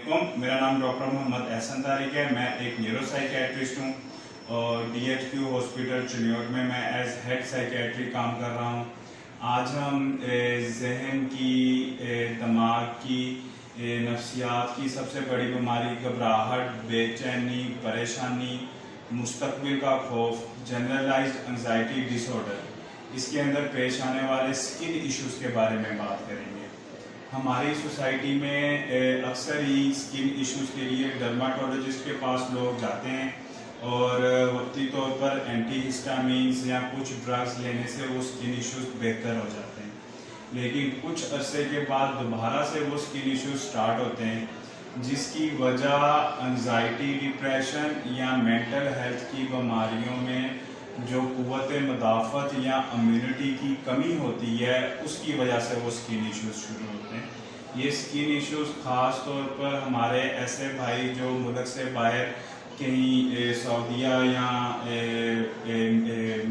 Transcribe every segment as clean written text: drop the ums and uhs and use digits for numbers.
अस्सलामुअलैकुम। मेरा नाम डॉक्टर मोहम्मद एहसन तारिक है। मैं एक न्यूरो साइकियाट्रिस्ट हूँ और DHQ हॉस्पिटल चिन्योट में मैं एज हेड साइकियाट्री काम कर रहा हूँ। आज हम जहन की, दिमाग की, नफ्सियात की सबसे बड़ी बीमारी घबराहट, बेचैनी, परेशानी, मुस्तकबिल का खौफ, जनरलाइज्ड एंजाइटी डिसऑर्डर, इसके अंदर पेश आने वाले स्किन इश्यूज़ के बारे में बात करेंगे। हमारी सोसाइटी में अक्सर ही स्किन इश्यूज़ के लिए डर्माटोलॉजिस्ट के पास लोग जाते हैं और वक्ती तौर पर एंटी हिस्टामिन्स या कुछ ड्रग्स लेने से वो स्किन इश्यूज़ बेहतर हो जाते हैं, लेकिन कुछ अरसे के बाद दोबारा से वो स्किन इश्यूज़ स्टार्ट होते हैं, जिसकी वजह एंजाइटी, डिप्रेशन या मेंटल हेल्थ की बीमारियों में जो क़ुव्वत मदाफ़त या इम्यूनिटी की कमी होती है, उसकी वजह से वो स्किन इश्यूज़ शुरू होते हैं। ये स्किन इश्यूज़ ख़ास तौर पर हमारे ऐसे भाई जो मुल्क से बाहर कहीं सऊदीया या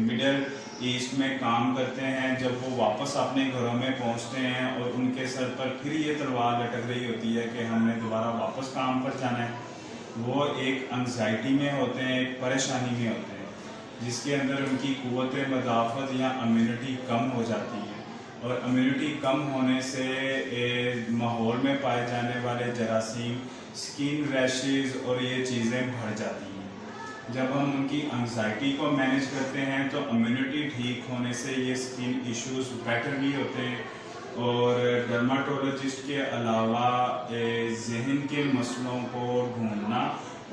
मिडल ईस्ट में काम करते हैं, जब वो वापस अपने घरों में पहुंचते हैं और उनके सर पर फिर ये तलवार लटक रही होती है कि हमने दोबारा वापस काम पर जाना है, वो एक एंजाइटी में होते हैं, एक परेशानी में होते हैं, जिसके अंदर उनकी क़ुव्वत मदाफ़त या इम्यूनिटी कम हो जाती है। और इम्यूनिटी कम होने से माहौल में पाए जाने वाले जरासीम, स्किन रैशेज़ और ये चीज़ें बढ़ जाती हैं। जब हम उनकी एंजाइटी को मैनेज करते हैं तो इम्यूनिटी ठीक होने से ये स्किन इश्यूज़ बेटर भी होते हैं। और डर्माटोलॉजिस्ट के अलावा जहन के मसलों को ढूंढना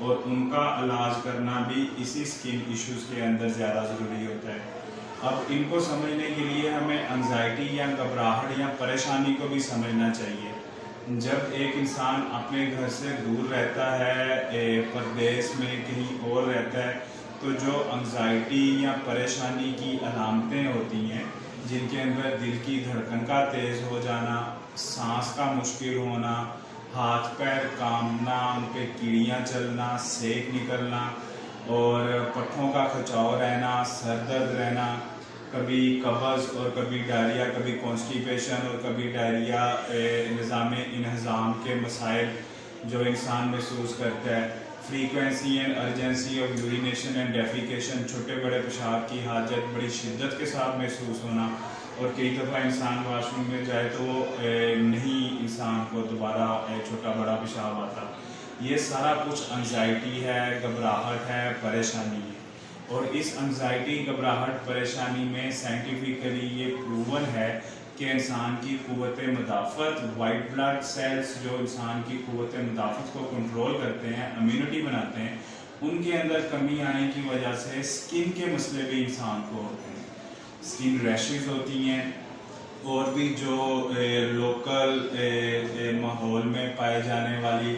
और उनका इलाज करना भी इसी स्किन इश्यूज़ के अंदर ज़्यादा ज़रूरी होता है। अब इनको समझने के लिए हमें एंजाइटी या घबराहट या परेशानी को भी समझना चाहिए। जब एक इंसान अपने घर से दूर रहता है, परदेश में कहीं और रहता है, तो जो एंजाइटी या परेशानी की अलामतें होती हैं, जिनके अंदर दिल की धड़कन का तेज़ हो जाना, सांस का मुश्किल होना, हाथ पैर कांपना, उन पे कीड़ियाँ चलना, सेक निकलना और पट्ठों का खिंचाव रहना, सर दर्द रहना, कभी कब्ज़ और कभी डायरिया, कभी कॉन्स्टिपेशन और कभी डायरिया, निज़ाम इन्हज़ाम के मसाइल जो इंसान महसूस करता है, frequency and urgency of urination and defecation, छोटे बड़े पेशाब की हाजत बड़ी शिद्दत के साथ महसूस होना, और कई दफ़ा इंसान वाशरूम में जाए तो नहीं इंसान को दोबारा छोटा बड़ा पेशाब आता। ये सारा कुछ एंजाइटी है, घबराहट है, परेशानी है। और इस एंजाइटी, घबराहट, परेशानी में साइंटिफिकली ये प्रूवन है कि इंसान की क़ुव्वत मदाफ़त, वाइट ब्लड सेल्स जो इंसान की क़ुव्वत मदाफ़त को कंट्रोल करते हैं, इम्यूनिटी बनाते हैं, उनके अंदर कमी आने की वजह से स्किन के मसले भी इंसान को होते हैं। स्किन रैशेज़ होती हैं और भी जो लोकल माहौल में पाए जाने वाली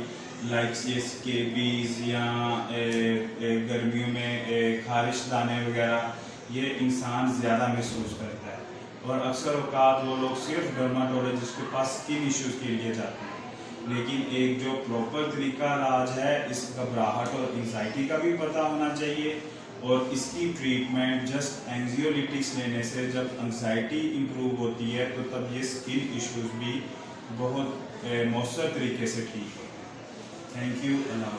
लाइक ये स्केबीज़ या गर्मियों में खारिश दाने वगैरह, ये इंसान ज़्यादा महसूस करता है। और अक्सर औक़ात वो लोग सिर्फ डर्माटोलॉजिस्ट के पास स्किन इश्यूज़ के लिए जाते हैं, लेकिन एक जो प्रॉपर तरीका इलाज है, इस घबराहट और एंजाइटी का भी पता होना चाहिए। और इसकी ट्रीटमेंट जस्ट एंजियोलिटिक्स लेने से जब एंजाइटी इम्प्रूव होती है तो तब ये स्किन इश्यूज़ भी बहुत मौसर तरीके से ठीक होते हैं। Thank you. अल्लाह।